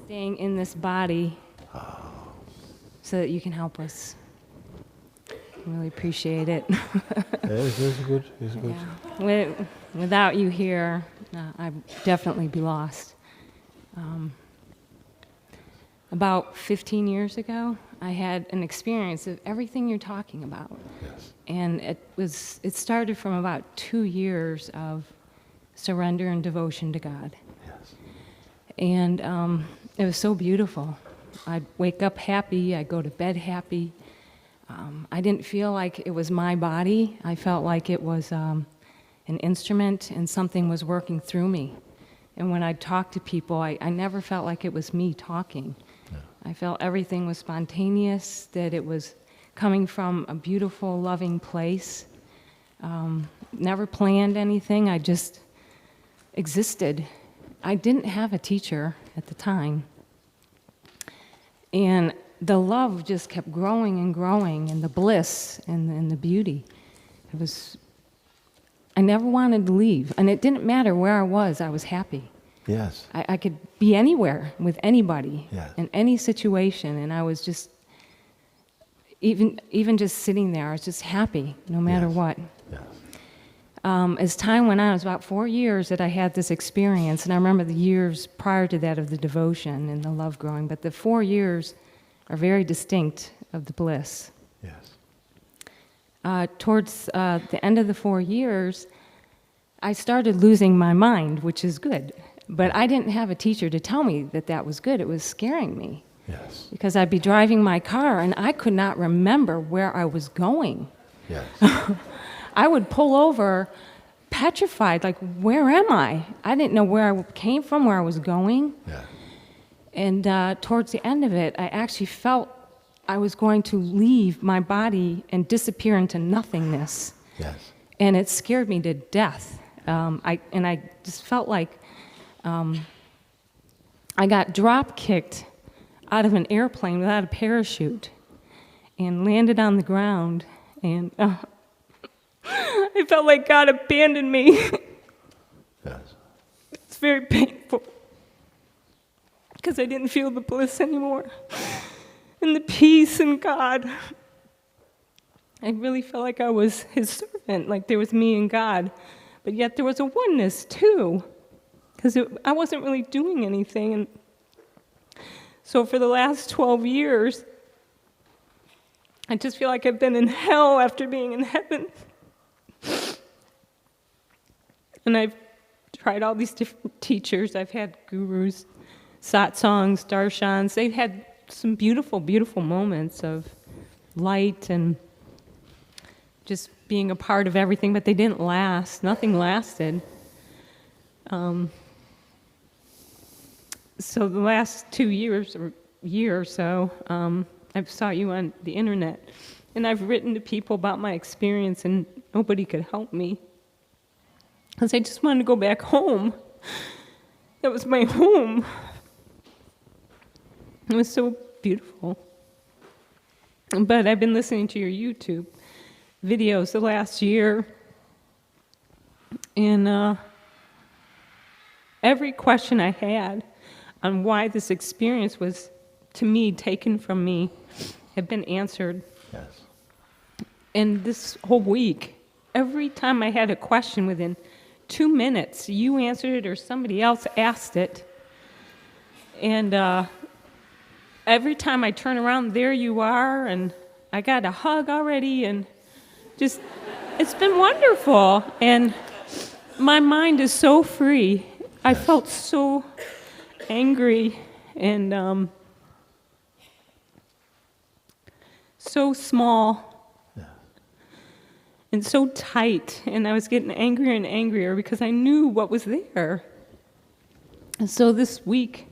Staying in this body so that you can help us. I really appreciate it. It's good. It's good. Yeah. Without you here, I'd definitely be lost. About 15 years ago, I had an experience of everything you're talking about. Yes. And it started from about 2 years of surrender and devotion to God. Yes. And it was so beautiful. I'd wake up happy, I'd go to bed happy. I didn't feel like it was my body. I felt like it was an instrument and something was working through me. And when I'd talk to people, I never felt like it was me talking. No. I felt everything was spontaneous, that it was coming from a beautiful, loving place. Never planned anything, I just existed. I didn't have a teacher at the time. And the love just kept growing and growing, and the bliss and the beauty. I never wanted to leave, and it didn't matter where I was happy. Yes. I could be anywhere with anybody, Yes. in any situation, and I was just, even just sitting there, I was just happy, no matter Yes. what. Yes. As time went on, it was about 4 years that I had this experience, and I remember the years prior to that of the devotion and the love growing, but the 4 years are very distinct of the bliss. Yes. Towards the end of the 4 years, I started losing my mind, which is good, but I didn't have a teacher to tell me that that was good. It was scaring me. Yes. Because I'd be driving my car, and I could not remember where I was going. Yes. I would pull over petrified, like, where am I? I didn't know where I came from, where I was going. Yeah. And towards the end of it, I actually felt I was going to leave my body and disappear into nothingness. Yes. And it scared me to death. I just felt like I got drop-kicked out of an airplane without a parachute and landed on the ground, and I felt like God abandoned me. Yes. It's very painful because I didn't feel the bliss anymore and the peace in God. I really felt like I was his servant, like there was me and God, but yet there was a oneness too, because I wasn't really doing anything. And so for the last 12 years, I just feel like I've been in hell after being in heaven. And I've tried all these different teachers. I've had gurus, satsangs, darshans. They've had some beautiful, beautiful moments of light and just being a part of everything, but they didn't last. Nothing lasted. So the last 2 years, or year or so, I've saw you on the internet, and I've written to people about my experience, and nobody could help me. Because I just wanted to go back home. That was my home. It was so beautiful. But I've been listening to your YouTube videos the last year, and every question I had on why this experience was, to me, taken from me, have been answered. Yes. And this whole week, every time I had a question within 2 minutes, you answered it or somebody else asked it. And every time I turn around, there you are, and I got a hug already, and just, it's been wonderful. And my mind is so free. I felt so angry and so small. And so tight, and I was getting angrier and angrier because I knew what was there. And so this week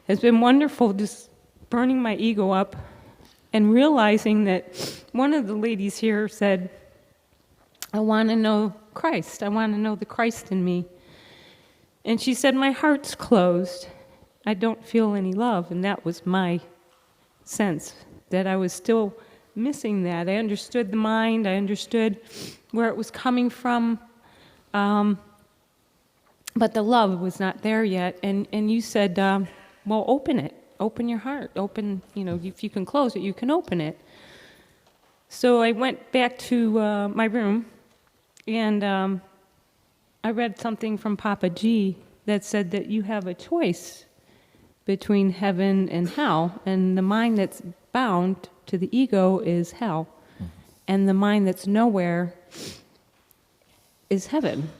has been wonderful, just burning my ego up and realizing that one of the ladies here said, I want to know Christ. I want to know the Christ in me. And she said, my heart's closed. I don't feel any love. And that was my sense, that I was still missing that. I understood the mind. I understood where it was coming from. but the love was not there yet. And you said, well, open it. Open your heart. Open, if you can close it, you can open it. So I went back to my room, and I read something from Papa G that said that you have a choice between heaven and hell, and the mind that's bound to the ego is hell, and the mind that's nowhere is heaven.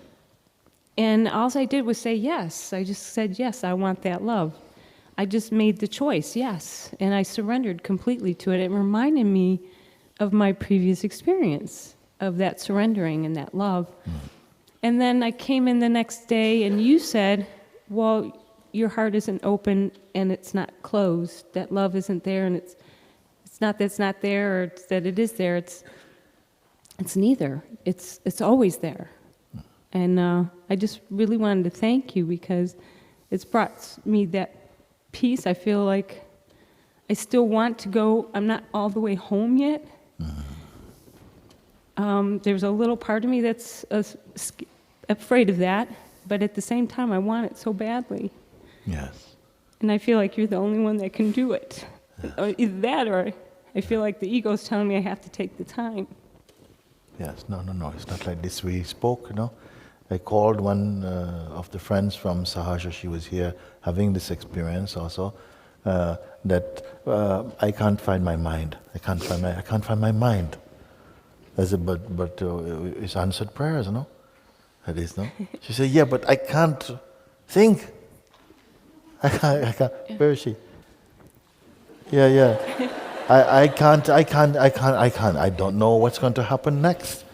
And all I did was say yes. I just said, yes, I want that love. I just made the choice, yes, and I surrendered completely to it. It reminded me of my previous experience of that surrendering and that love. And then I came in the next day, and you said, well, your heart isn't open and it's not closed. That love isn't there, and it's not that it's not there, or it's that it is there. It's neither. It's always there. And I just really wanted to thank you, because it's brought me that peace. I feel like I still want to go. I'm not all the way home yet. There's a little part of me that's afraid of that, but at the same time, I want it so badly. Yes. And I feel like you're the only one that can do it. Yes. Either that, or I feel like the ego's telling me I have to take the time. Yes, no, it's not like this. We spoke, I called one of the friends from Sahaja. She was here having this experience also, that I can't find my mind. I can't find my mind. I said, but it's answered prayers, no? It is, no? She said, yeah, but I can't think. I can't. Where is she? Yeah. I can't. I don't know what's going to happen next.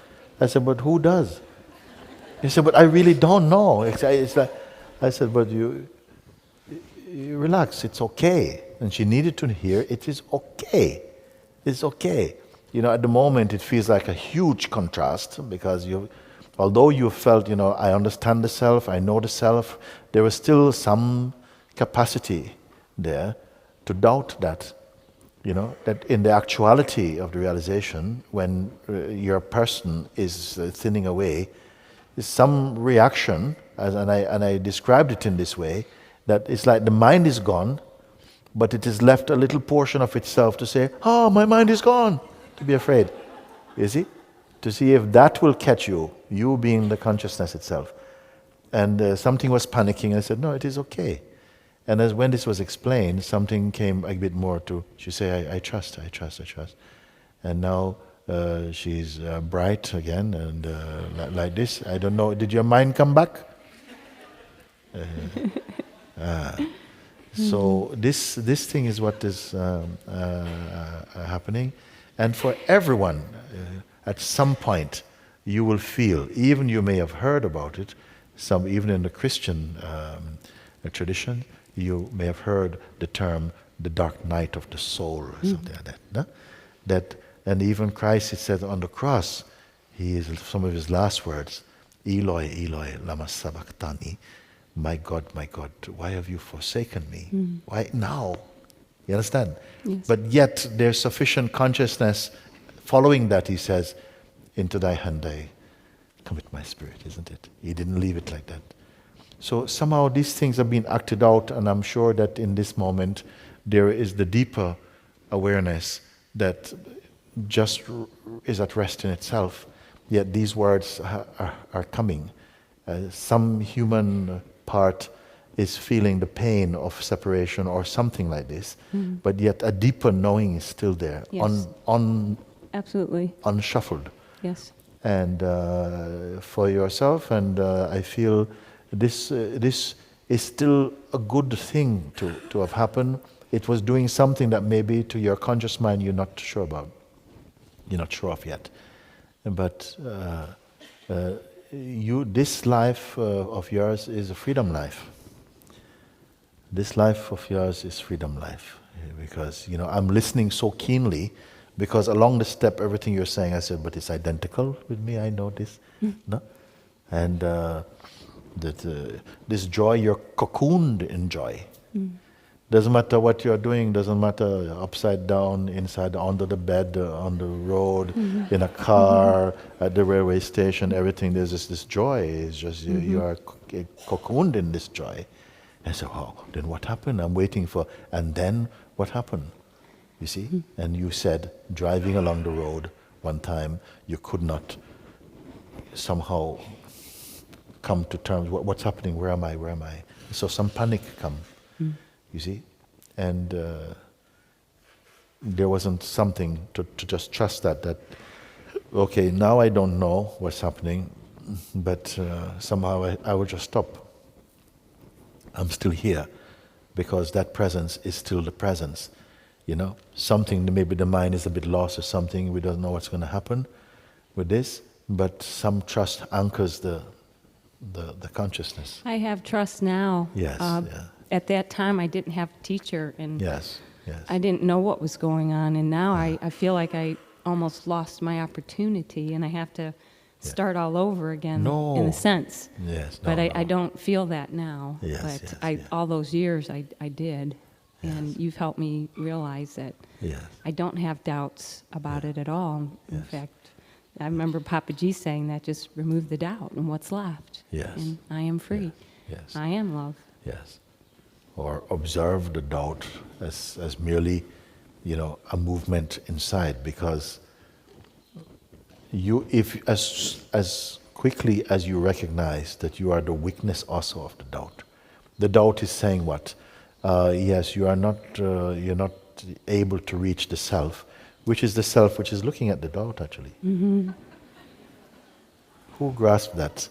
I said, but who does? He said, but I really don't know. It's like, I said, but you relax, it's okay. And she needed to hear, it is okay. It's okay. At the moment it feels like a huge contrast, because although you felt, I understand the self, I know the self, there was still some capacity there to doubt that. That in the actuality of the realization, when your person is thinning away, is some reaction, and I described it in this way, that it's like the mind is gone, but it is left a little portion of itself to say, oh, my mind is gone, to be afraid. You see? To see if that will catch you being the consciousness itself. And something was panicking, I said, no, it is okay. And as when this was explained, something came a bit more to, she said, I trust. And now she's bright again, and like this. I don't know, did your mind come back? So this thing is what is happening. And for everyone, at some point, you will feel, even you may have heard about it, even in the Christian tradition, you may have heard the term the dark night of the soul, or something like that. No? And even Christ, it said on the cross, some of his last words, Eloi, Eloi, lama sabachthani, my God, why have you forsaken me? Why now? You understand? Yes. But yet there's sufficient consciousness following that, he says, into thy hand I commit my spirit, isn't it? He didn't leave it like that. So somehow these things are being acted out, and I'm sure that in this moment there is the deeper awareness that just is at rest in itself, yet these words are coming. Some human part is feeling the pain of separation or something like this, but yet a deeper knowing is still there, yes. Absolutely. unshuffled. Yes. And for yourself, and I feel this is still a good thing to have happened. It was doing something that maybe to your conscious mind you're not sure about. You're not sure of yet. But this life of yours is a freedom life. This life of yours is freedom life. Because, I'm listening so keenly, because along the step, everything you're saying, I said, but it's identical with me, I know this. No? And that this joy, you're cocooned in joy. Doesn't matter what you're doing, doesn't matter upside down, inside, under the bed, on the road, in a car, at the railway station, everything, there's just this joy. It's just you are cocooned in this joy. And so, oh, then what happened? I'm waiting for, and then what happened? You see? And you said, driving along the road one time, you could not somehow come to terms, what's happening, where am I? So some panic come. You see? And there wasn't something to just trust that, okay, now I don't know what's happening, but somehow I will just stop. I'm still here, because that presence is still the presence. You know? Something, maybe the mind is a bit lost or something, we don't know what's going to happen with this, but some trust anchors the consciousness. I have trust now. Yes, yeah. At that time, I didn't have a teacher, and Yes. I didn't know what was going on. And now I feel like I almost lost my opportunity, and I have to start all over again, in a sense. Yes. But I don't feel that now. Yes, but yes, all those years I did. And you've helped me realize that I don't have doubts about it at all. In fact, I remember Papa G saying that, just remove the doubt and what's left. Yes. And I am free. Yes. I am love. Yes. Or observe the doubt as merely, a movement inside, because if as quickly as you recognize that you are the witness also of the doubt is saying what? Yes, you're not able to reach the self, which is the self which is looking at the doubt actually. Who grasped that?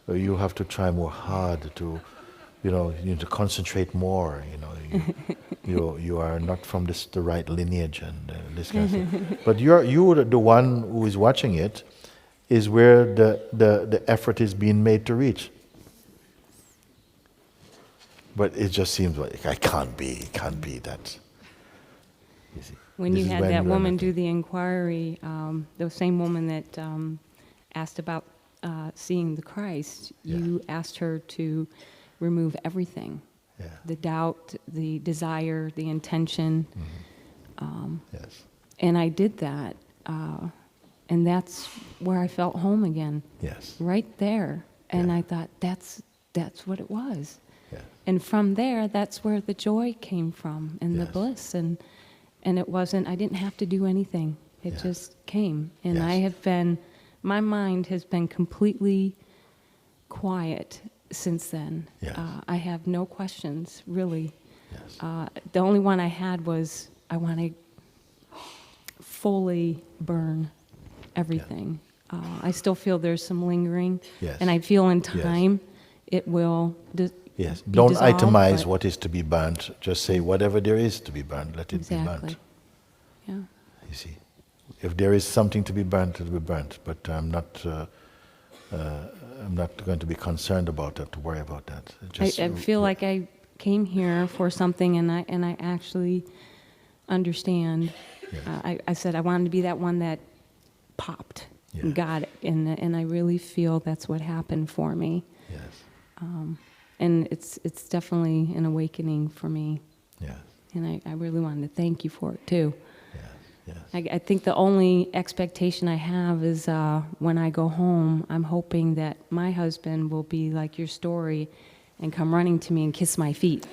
You have to try more hard to, you need to concentrate more. You are not from the right lineage and this kind of thing. But you the one who is watching it, is where the effort is being made to reach. But it just seems like it can't be that. You see. When you had that woman do the inquiry, the same woman that asked about seeing the Christ, you asked her to remove everything. The doubt, the desire, the intention. Yes. And I did that. And that's where I felt home again. Yes. Right there. And I thought, that's what it was. Yeah. And from there, that's where the joy came from, and the bliss. And it wasn't, I didn't have to do anything. It just came. And my mind has been completely quiet since then. Yes. I have no questions, really. Yes. The only one I had was, I want to fully burn everything. I still feel there's some lingering. Yes. And I feel in time it will Yes. be Don't dissolved, itemize but- what is to be burnt. Just say whatever there is to be burnt, let it be burnt. Yeah. You see, if there is something to be burnt, it will be burnt. But I'm not going to be concerned about that. To worry about that. I feel like I came here for something, and I actually understand. Yes. I said I wanted to be that one that popped and got it, and I really feel that's what happened for me. Yes. And it's definitely an awakening for me. Yes. And I really wanted to thank you for it too. Yes. Yes. I think the only expectation I have is when I go home, I'm hoping that my husband will be like your story and come running to me and kiss my feet.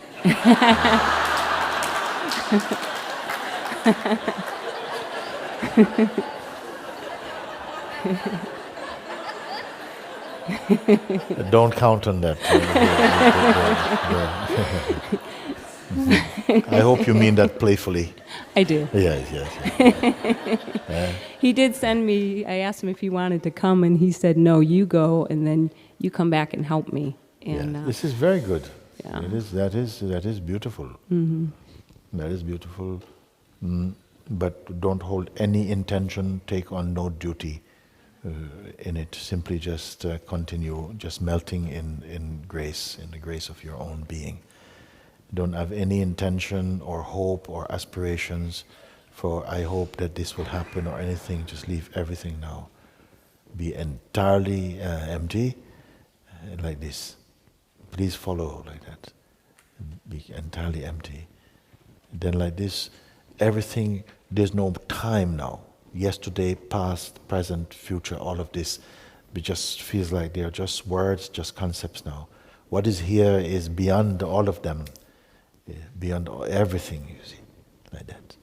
Don't count on that. I hope you mean that playfully. I do. Yes, yes. He did send me, I asked him if he wanted to come, and he said, no, you go, and then you come back and help me. And This is very good. Yeah. That is beautiful. Mm-hmm. That is beautiful. But don't hold any intention, take on no duty in it. Simply just continue just melting in grace, in the grace of your own being. Don't have any intention or hope or aspirations for I hope that this will happen or anything. Just leave everything now. Be entirely empty like this. Please follow like that. be entirely empty. Then like this, everything, there's no time now. Yesterday, past, present, future, all of this, it just feels like they're just words, just concepts now. What is here is beyond all of them, beyond everything, you see, like that.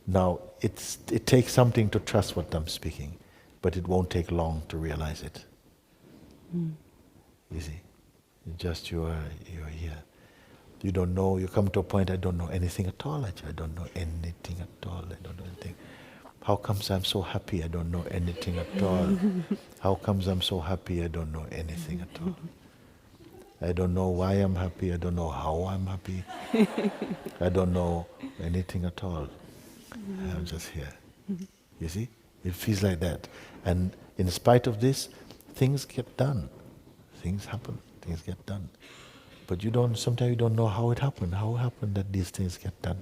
Now, it takes something to trust what I'm speaking, but it won't take long to realize it. You see, just you're here. You don't know, you come to a point, I don't know anything at all. I don't know anything at all. I don't know anything. How comes I'm so happy? I don't know anything at all. How comes I'm so happy? I don't know anything at all. I don't know why I'm happy. I don't know how I'm happy. I don't know anything at all. I'm just here. You see? It feels like that. And in spite of this, things get done. Things happen. Things get done. But sometimes you don't know how it happened. How it happened that these things get done.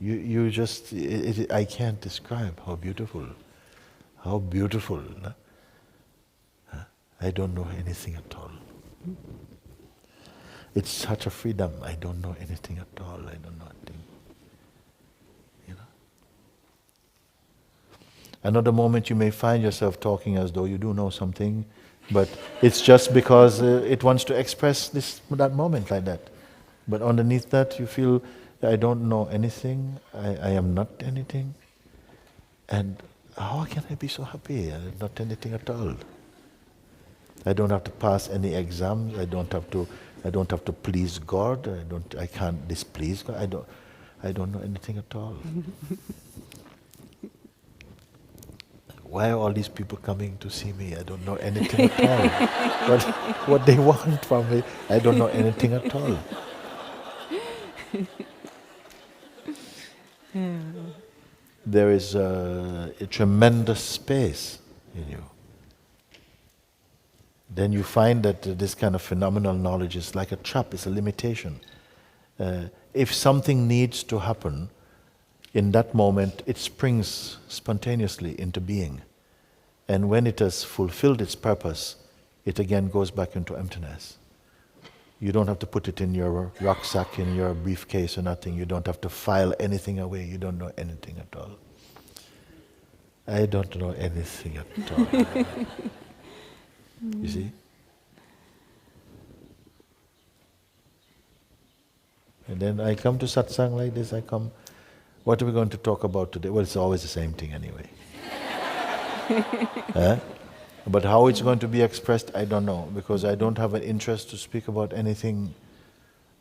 You just, I can't describe how beautiful. How beautiful. No? I don't know anything at all. It's such a freedom. I don't know anything at all. I don't know anything. You know? Another moment you may find yourself talking as though you do know something, but it's just because it wants to express that moment like that. But underneath that you feel, I don't know anything, I am not anything. And how can I be so happy? I'm not anything at all. I don't have to pass any exams, I don't have to please God, I can't displease God, I don't know anything at all. Why are all these people coming to see me? I don't know anything at all. What they want from me, I don't know anything at all. There is a tremendous space in you. Then you find that this kind of phenomenal knowledge is like a trap, it's a limitation. If something needs to happen, in that moment it springs spontaneously into being. And when it has fulfilled its purpose, it again goes back into emptiness. You don't have to put it in your rucksack, in your briefcase or nothing. You don't have to file anything away. You don't know anything at all. I don't know anything at all. You see? And then I come to satsang like this, what are we going to talk about today? Well, it's always the same thing anyway. But how it's going to be expressed, I don't know, because I don't have an interest to speak about anything.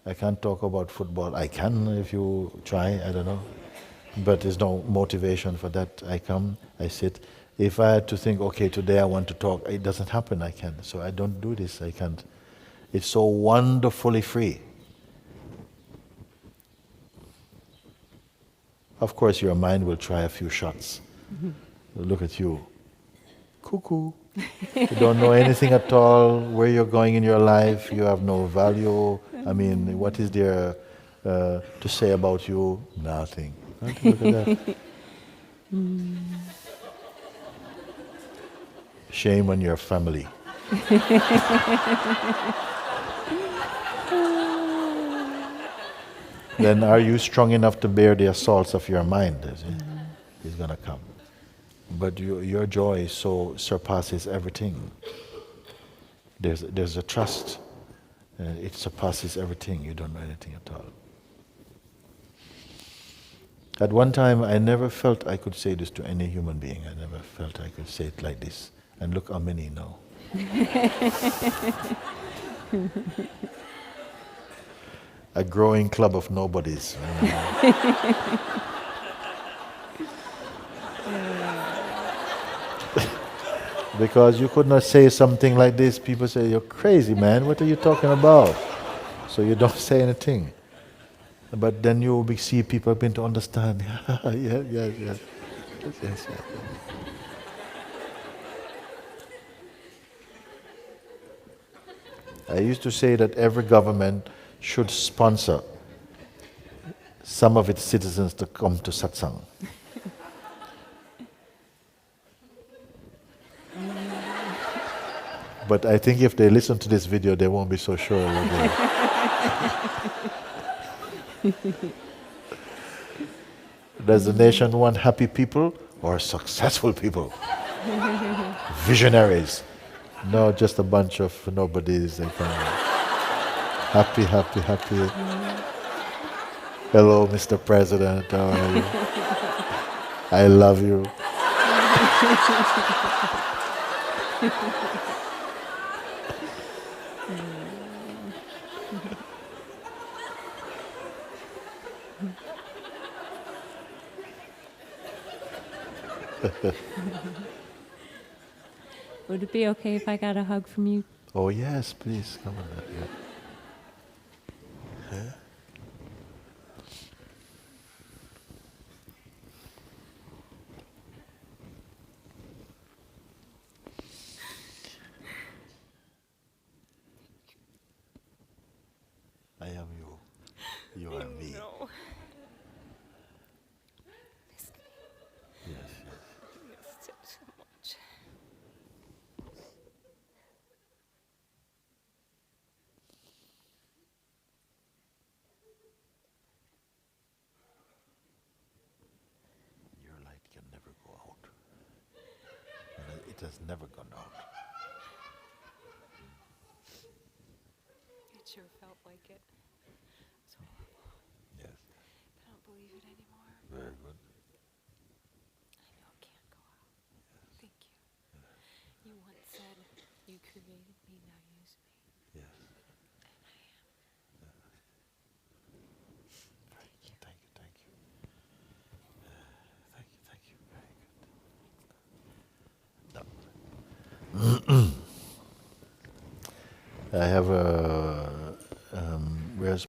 I can't talk about football. I can if you try, I don't know. But there's no motivation for that. I come, I sit. If I had to think, okay, today I want to talk, it doesn't happen, I can't. So I don't do this, I can't. It's so wonderfully free. Of course, your mind will try a few shots. Look at you. Cuckoo. You don't know anything at all, where you're going in your life, you have no value. I mean, what is there to say about you? Nothing. Look at that. Shame on your family. Then are you strong enough to bear the assaults of your mind? It's going to come. But your joy so surpasses everything. There's a trust. It surpasses everything. You don't know anything at all. At one time, I never felt I could say this to any human being. I never felt I could say it like this. And look how many know. A growing club of nobodies. Because you could not say something like this, people say, you're crazy, man, what are you talking about? So you don't say anything. But then you will see people begin to understand. Yes. I used to say that every government should sponsor some of its citizens to come to satsang. But I think if they listen to this video, they won't be so sure. Does the nation want happy people or successful people? Visionaries? No, just a bunch of nobodies. They can happy, happy, happy. Hello, Mr. President. How are you? I love you. Would it be okay if I got a hug from you? Oh yes, please come on. Yeah. I am you. You are me. No. Yes, yes. Missed it so much. Your light can never go out. And it has never gone out. It sure felt like it. So horrible. Yes. I don't believe it anymore. Very good. I know it can't go out. Thank you. You once said, you created me, now use me. Yes. And I am. Thank you, thank you, thank you. Thank you, thank you. Very good. No. I have a, where's